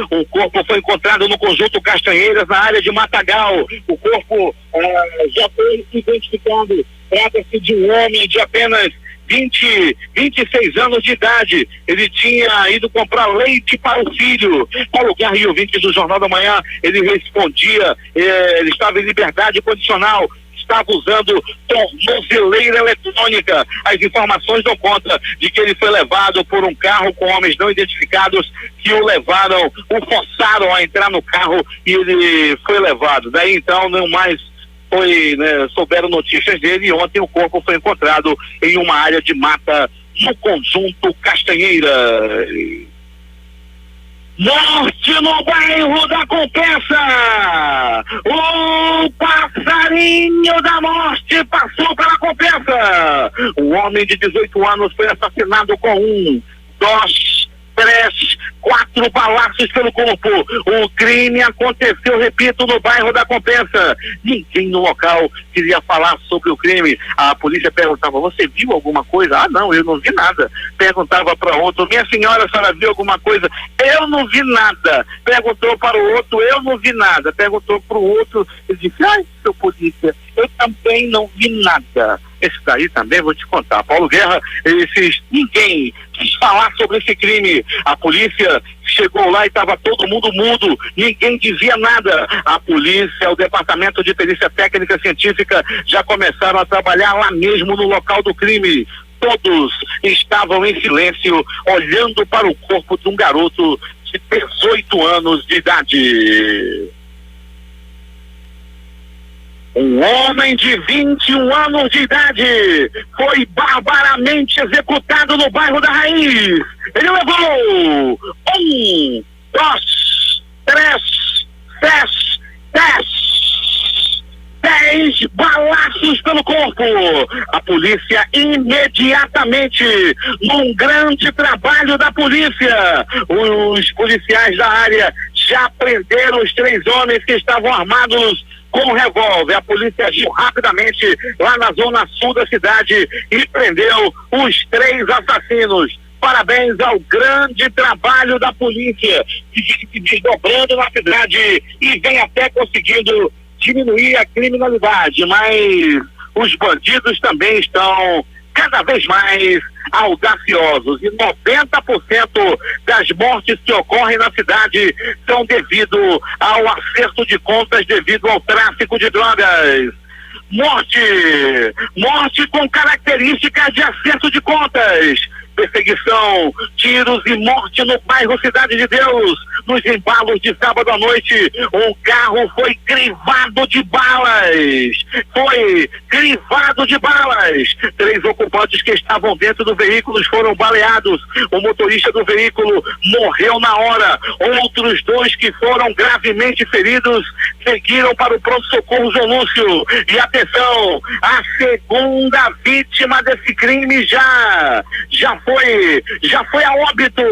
O corpo foi encontrado no conjunto Castanheiras, na área de Matagal. O corpo já foi identificado. Trata-se de um homem de apenas 26 anos de idade. Ele tinha ido comprar leite para o filho. Paulo Guerra e ouvintes do Jornal da Manhã, ele respondia, ele estava em liberdade condicional, estava usando tornozeleira eletrônica. As informações dão conta de que ele foi levado por um carro com homens não identificados que o levaram, o forçaram a entrar no carro e ele foi levado. Daí então não mais souberam notícias dele, e ontem o corpo foi encontrado em uma área de mata no conjunto Castanheira. Morte no bairro da Compensa! O passarinho da morte passou pela Compensa! Um homem de 18 anos foi assassinado com 1, 2, 3, 4 balaços pelo corpo. O crime aconteceu, repito, no bairro da Compensa. Ninguém no local queria falar sobre o crime. A polícia perguntava: você viu alguma coisa? Ah, não, eu não vi nada. Perguntava para outro: minha senhora, a senhora viu alguma coisa? Eu não vi nada. Perguntou para o outro: eu não vi nada. Perguntou para o outro, ele disse: ai, seu polícia, eu também não vi nada. Esse daí também vou te contar. Paulo Guerra, ninguém quis falar sobre esse crime. A polícia chegou lá e estava todo mundo mudo, ninguém dizia nada. A polícia, o departamento de perícia técnica científica já começaram a trabalhar lá mesmo no local do crime. Todos estavam em silêncio, olhando para o corpo de um garoto de 18 anos de idade. Um homem de 21 anos de idade foi barbaramente executado no bairro da Raiz. Ele levou 1, 2, 3, 10 balaços pelo corpo. A polícia imediatamente, num grande trabalho da polícia, os policiais da área já prenderam os 3 homens que estavam armados com revólver. A polícia agiu rapidamente lá na zona sul da cidade e prendeu os 3 assassinos. Parabéns ao grande trabalho da polícia, que fica se desdobrando na cidade e vem até conseguindo diminuir a criminalidade, mas os bandidos também estão cada vez mais audaciosos, e 90% das mortes que ocorrem na cidade são devido ao acerto de contas, devido ao tráfico de drogas. Morte com características de acerto de contas. perseguição, tiros e morte no bairro Cidade de Deus. Nos embalos de sábado à noite, um carro foi crivado de balas. Foi crivado de balas. 3 ocupantes que estavam dentro do veículo foram baleados. O motorista do veículo morreu na hora. Outros 2 que foram gravemente feridos seguiram para o pronto-socorro João Lúcio. E atenção, a segunda vítima desse crime já foi a óbito,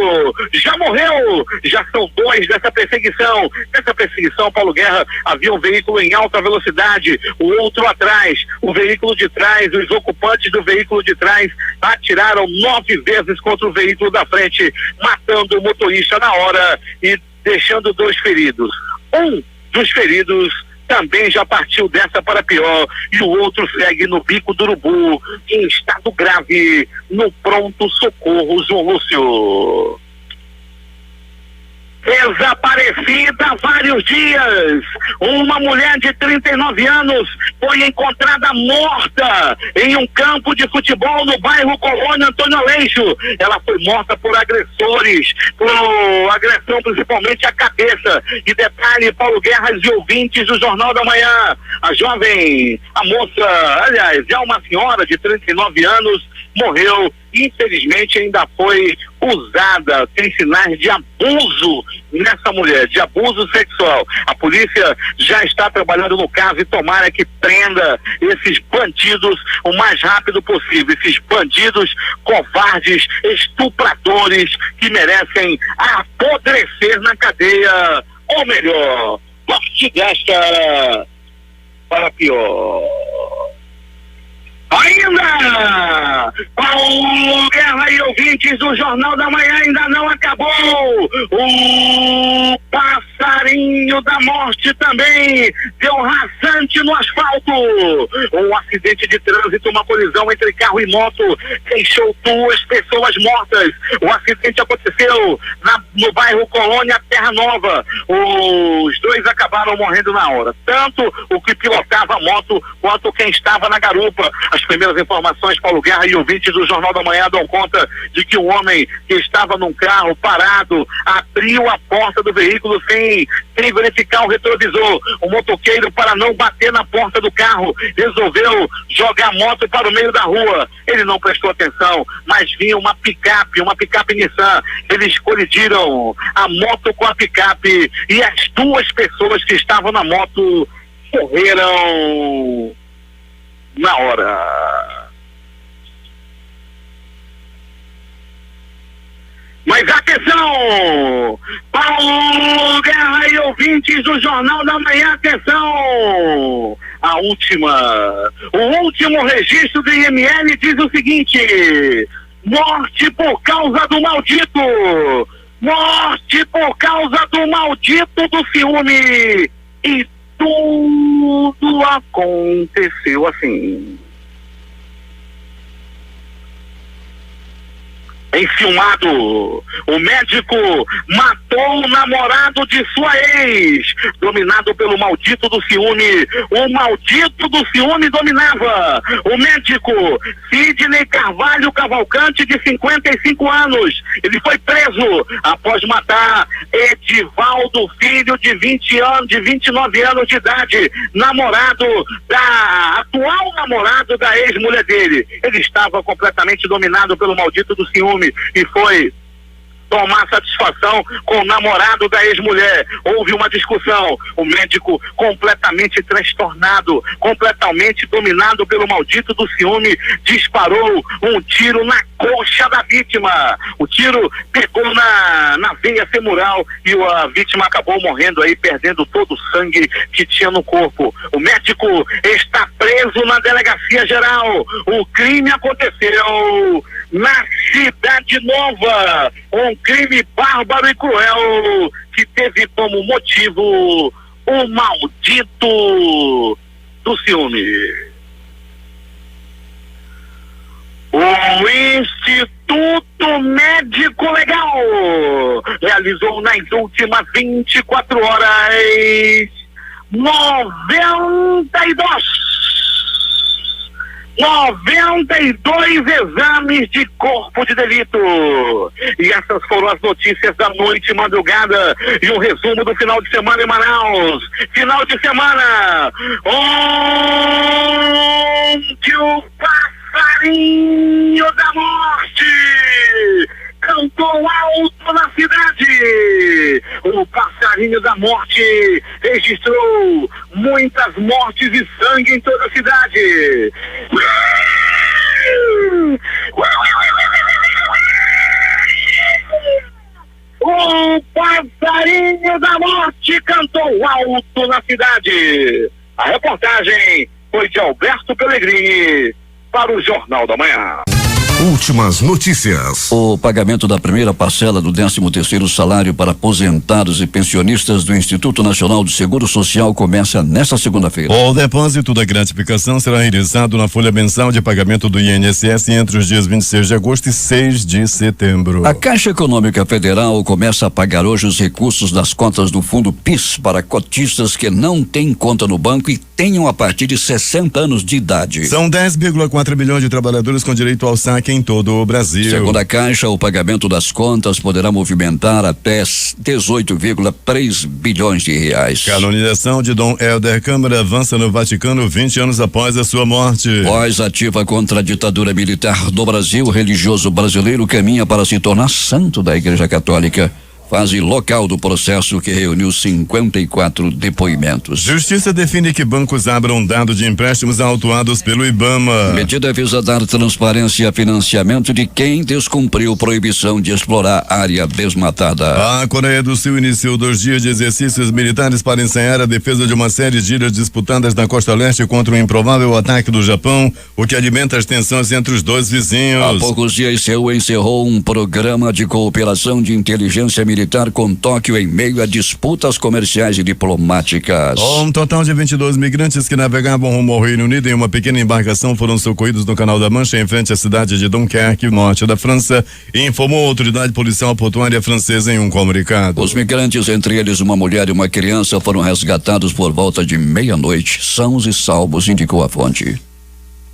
já morreu, já são 2 dessa perseguição. Nessa perseguição, Paulo Guerra, havia um veículo em alta velocidade, o outro atrás, o veículo de trás, os ocupantes do veículo de trás atiraram 9 vezes contra o veículo da frente, matando o motorista na hora e deixando 2 feridos. Um dos feridos também já partiu dessa para pior e o outro segue no Bico do Urubu em estado grave no pronto-socorro João Lúcio. Desaparecida há vários dias, uma mulher de 39 anos foi encontrada morta em um campo de futebol no bairro Colônia Antônio Aleixo. Ela foi morta por agressores, por agressão principalmente à cabeça. E detalhe, Paulo Guerra e ouvintes do Jornal da Manhã, a moça, aliás, já uma senhora de 39 anos, morreu, infelizmente ainda foi usada, tem sinais de abuso nessa mulher, de abuso sexual. A polícia já está trabalhando no caso e tomara que prenda esses bandidos o mais rápido possível, esses bandidos covardes, estupradores que merecem apodrecer na cadeia, ou melhor, morte desta para pior. Ainda! Paulo Guerra e ouvintes do Jornal da Manhã, ainda não acabou! O passarinho da morte também deu rasante no asfalto. Um acidente de trânsito, uma colisão entre carro e moto, deixou 2 pessoas mortas. O acidente aconteceu no bairro Colônia Terra Nova. Os 2 acabaram morrendo na hora. Tanto o que pilotava a moto quanto quem estava na garupa. As primeiras informações, Paulo Guerra e ouvintes do Jornal da Manhã dão conta de que um homem que estava num carro parado abriu a porta do veículo sem verificar o retrovisor. O motoqueiro, para não bater na porta do carro, resolveu jogar a moto para o meio da rua. Ele não prestou atenção, mas vinha uma picape Nissan. Eles colidiram a moto com a picape e as 2 pessoas que estavam na moto morreram na hora. Mas atenção! Paulo Guerra e ouvintes do Jornal da Manhã, atenção! O último registro do IML diz o seguinte: morte por causa do maldito! Morte por causa do maldito do ciúme! E tudo aconteceu assim. Enfilmado, o médico matou o namorado de sua ex, dominado pelo maldito do ciúme. O maldito do ciúme dominava. O médico Sidney Carvalho Cavalcante, de 55 anos, ele foi preso após matar Edivaldo Filho, de 29 anos de idade, atual namorado da ex-mulher dele. Ele estava completamente dominado pelo maldito do ciúme e foi tomar satisfação com o namorado da ex-mulher. Houve uma discussão. O médico, completamente transtornado, completamente dominado pelo maldito do ciúme, disparou um tiro na coxa da vítima. O tiro pegou na veia femoral e a vítima acabou morrendo aí, perdendo todo o sangue que tinha no corpo. O médico está preso na delegacia geral. O crime aconteceu na Cidade Nova, um crime bárbaro e cruel que teve como motivo o maldito do ciúme. O Instituto Médico Legal realizou nas últimas 24 horas 92 92 exames de corpo de delito. E essas foram as notícias da noite e madrugada e um resumo do final de semana em Manaus. Final de semana onde o passarinho da morte cantou alto na cidade. O passarinho da morte registrou muitas mortes e sangue em toda a cidade. O passarinho da morte cantou alto na cidade. A reportagem foi de Alberto Pellegrini para o Jornal da Manhã. Últimas notícias. O pagamento da primeira parcela do 13º salário para aposentados e pensionistas do Instituto Nacional do Seguro Social começa nesta segunda-feira. O depósito da gratificação será realizado na folha mensal de pagamento do INSS entre os dias 26 de agosto e 6 de setembro. A Caixa Econômica Federal começa a pagar hoje os recursos das contas do Fundo PIS para cotistas que não têm conta no banco e tenham a partir de 60 anos de idade. São 10,4 milhões de trabalhadores com direito ao saque em todo o Brasil. Segundo a Caixa, o pagamento das contas poderá movimentar até 18,3 bilhões de reais. Canonização de Dom Helder Câmara avança no Vaticano 20 anos após a sua morte. Voz ativa contra a ditadura militar do Brasil, o religioso brasileiro caminha para se tornar santo da Igreja Católica. Fase local do processo que reuniu 54 depoimentos. Justiça define que bancos abram dado de empréstimos autuados pelo IBAMA. Medida visa dar transparência a financiamento de quem descumpriu proibição de explorar área desmatada. A Coreia do Sul iniciou 2 dias de exercícios militares para ensaiar a defesa de uma série de ilhas disputadas na costa leste contra um improvável ataque do Japão, o que alimenta as tensões entre os dois vizinhos. Há poucos dias, Seul encerrou um programa de cooperação de inteligência militar com Tóquio em meio a disputas comerciais e diplomáticas. Um total de 22 migrantes que navegavam rumo ao Reino Unido em uma pequena embarcação foram socorridos no Canal da Mancha em frente à cidade de Dunkerque, norte da França, informou a autoridade policial portuária francesa em um comunicado. Os migrantes, entre eles uma mulher e uma criança, foram resgatados por volta de meia-noite, sãos e salvos, indicou a fonte.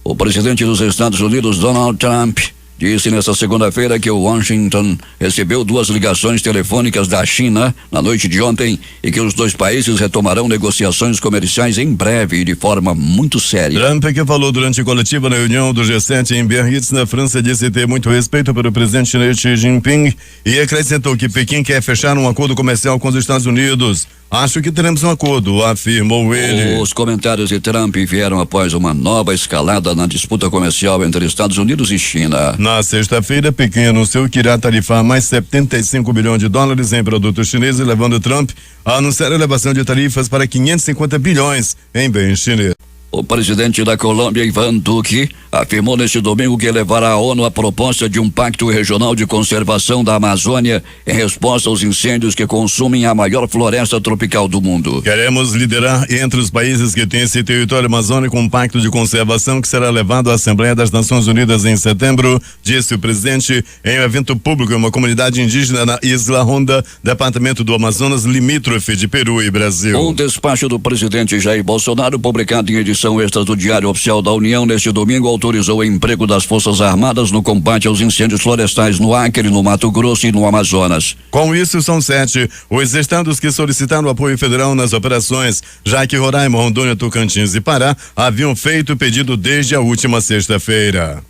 O presidente dos Estados Unidos, Donald Trump, disse nesta segunda-feira que o Washington recebeu 2 ligações telefônicas da China na noite de ontem e que os 2 países retomarão negociações comerciais em breve e de forma muito séria. Trump, que falou durante coletiva na reunião do G7 em Biarritz, na França, disse ter muito respeito pelo presidente chinês Xi Jinping e acrescentou que Pequim quer fechar um acordo comercial com os Estados Unidos. Acho que teremos um acordo, afirmou ele. Os comentários de Trump vieram após uma nova escalada na disputa comercial entre Estados Unidos e China. Na sexta-feira, Pequim anunciou que irá tarifar mais 75 bilhões de dólares em produtos chineses, levando Trump a anunciar a elevação de tarifas para 550 bilhões em bens chineses. O presidente da Colômbia, Ivan Duque, afirmou neste domingo que levará à ONU a proposta de um pacto regional de conservação da Amazônia em resposta aos incêndios que consumem a maior floresta tropical do mundo. Queremos liderar entre os países que têm esse território amazônico um pacto de conservação que será levado à Assembleia das Nações Unidas em setembro, disse o presidente em um evento público em uma comunidade indígena na Isla Honda, departamento do Amazonas, limítrofe de Peru e Brasil. Um despacho do presidente Jair Bolsonaro, publicado em edição extras do Diário Oficial da União neste domingo, autorizou o emprego das Forças Armadas no combate aos incêndios florestais no Acre, no Mato Grosso e no Amazonas. Com isso, são 7 os estados que solicitaram apoio federal nas operações, já que Roraima, Rondônia, Tocantins e Pará haviam feito o pedido desde a última sexta-feira.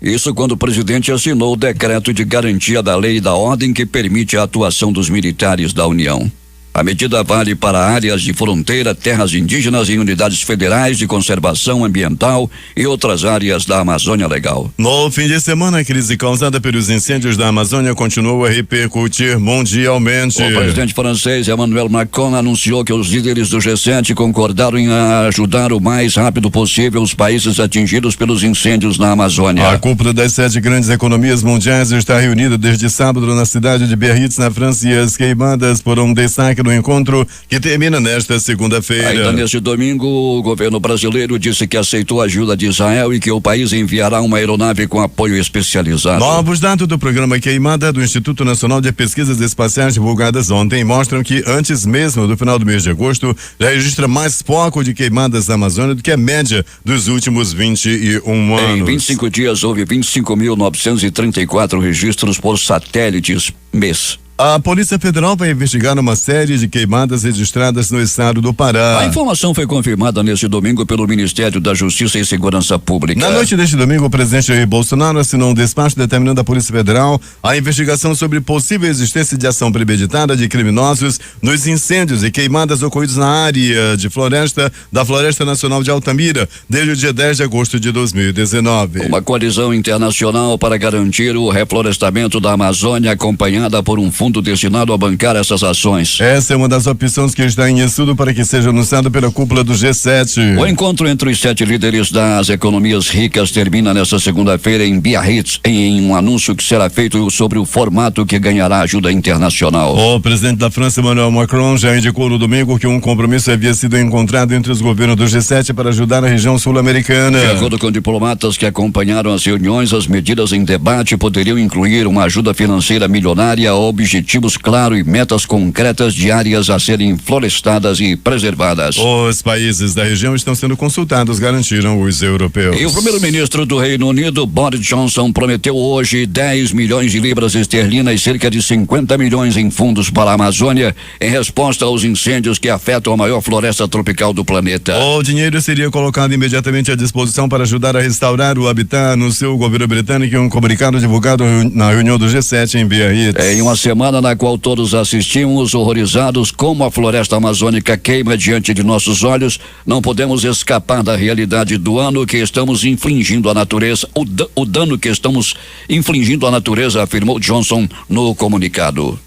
Isso quando o presidente assinou o decreto de garantia da lei e da ordem que permite a atuação dos militares da União. A medida vale para áreas de fronteira, terras indígenas e unidades federais de conservação ambiental e outras áreas da Amazônia Legal. No fim de semana, a crise causada pelos incêndios da Amazônia continuou a repercutir mundialmente. O presidente francês Emmanuel Macron anunciou que os líderes do G7 concordaram em ajudar o mais rápido possível os países atingidos pelos incêndios na Amazônia. A cúpula das 7 grandes economias mundiais está reunida desde sábado na cidade de Biarritz, na França, e as queimadas foram um destaque destaque do encontro que termina nesta segunda-feira. Ainda neste domingo, o governo brasileiro disse que aceitou a ajuda de Israel e que o país enviará uma aeronave com apoio especializado. Novos dados do programa Queimada do Instituto Nacional de Pesquisas Espaciais divulgadas ontem mostram que antes mesmo do final do mês de agosto já registra mais foco de queimadas na Amazônia do que a média dos últimos 21 anos. Em 25 dias houve 25.934 registros por satélites mês. A Polícia Federal vai investigar uma série de queimadas registradas no estado do Pará. A informação foi confirmada neste domingo pelo Ministério da Justiça e Segurança Pública. Na noite deste domingo, o presidente Jair Bolsonaro assinou um despacho determinando à Polícia Federal a investigação sobre possível existência de ação premeditada de criminosos nos incêndios e queimadas ocorridos na área de floresta da Floresta Nacional de Altamira desde o dia 10 de agosto de 2019. Uma coalizão internacional para garantir o reflorestamento da Amazônia, acompanhada por um fundo destinado a bancar essas ações. Essa é uma das opções que está em estudo para que seja anunciado pela cúpula do G7. O encontro entre os 7 líderes das economias ricas termina nesta segunda-feira em Biarritz, em um anúncio que será feito sobre o formato que ganhará ajuda internacional. O presidente da França, Emmanuel Macron, já indicou no domingo que um compromisso havia sido encontrado entre os governos do G7 para ajudar a região sul-americana. De acordo com diplomatas que acompanharam as reuniões, as medidas em debate poderiam incluir uma ajuda financeira milionária, objetivos claros e metas concretas de áreas a serem florestadas e preservadas. Os países da região estão sendo consultados, garantiram os europeus. E o primeiro-ministro do Reino Unido, Boris Johnson, prometeu hoje 10 milhões de libras esterlinas e cerca de 50 milhões em fundos para a Amazônia, em resposta aos incêndios que afetam a maior floresta tropical do planeta. O dinheiro seria colocado imediatamente à disposição para ajudar a restaurar o habitat no seu governo britânico, em um comunicado divulgado na reunião do G7 em Biarritz. Em uma semana na qual todos assistimos horrorizados como a floresta amazônica queima diante de nossos olhos, não podemos escapar da realidade do ano que estamos infligindo à natureza, o dano que estamos infligindo à natureza, afirmou Johnson no comunicado.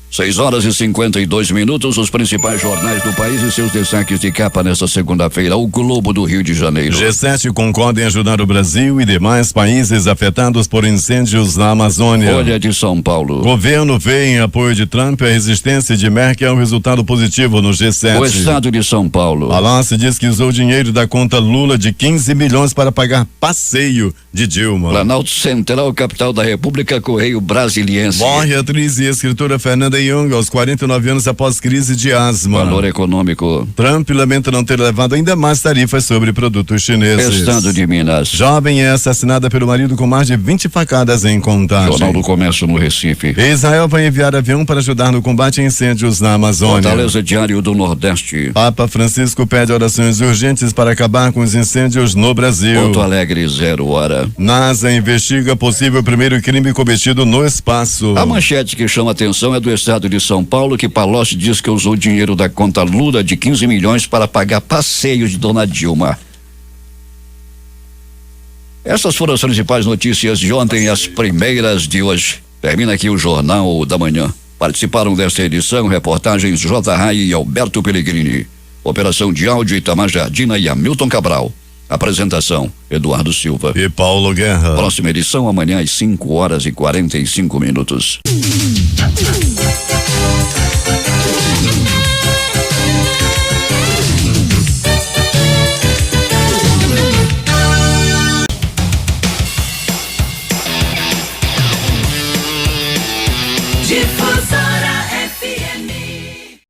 6h52, os principais jornais do país e seus destaques de capa nesta segunda-feira. O Globo do Rio de Janeiro. G7 concorda em ajudar o Brasil e demais países afetados por incêndios na Amazônia. Folha de São Paulo. Governo vê em apoio de Trump a resistência de Merkel um resultado positivo no G7. O Estado de São Paulo. Palácio diz que usou dinheiro da conta Lula de 15 milhões para pagar passeio de Dilma. Planalto Central, capital da República, Correio Brasiliense. Morre a atriz e escritora Fernanda Young aos 49 anos após crise de asma. Valor econômico. Trump lamenta não ter levado ainda mais tarifas sobre produtos chineses. Estado de Minas. Jovem é assassinada pelo marido com mais de 20 facadas em Contagem. Jornal do Comércio no Recife. Israel vai enviar avião para ajudar no combate a incêndios na Amazônia. Fortaleza, Diário do Nordeste. Papa Francisco pede orações urgentes para acabar com os incêndios no Brasil. Porto Alegre, 0 hora. NASA investiga possível primeiro crime cometido no espaço. A manchete que chama atenção é do Estado de São Paulo, que Palocci diz que usou dinheiro da conta Lula de 15 milhões para pagar passeio de Dona Dilma. Essas foram as principais notícias de ontem, as primeiras de hoje. Termina aqui o Jornal da Manhã. Participaram desta edição reportagens J. Rai e Alberto Pellegrini. Operação de áudio Itamar Jardina e Hamilton Cabral. Apresentação Eduardo Silva e Paulo Guerra. Próxima edição amanhã às 5h45.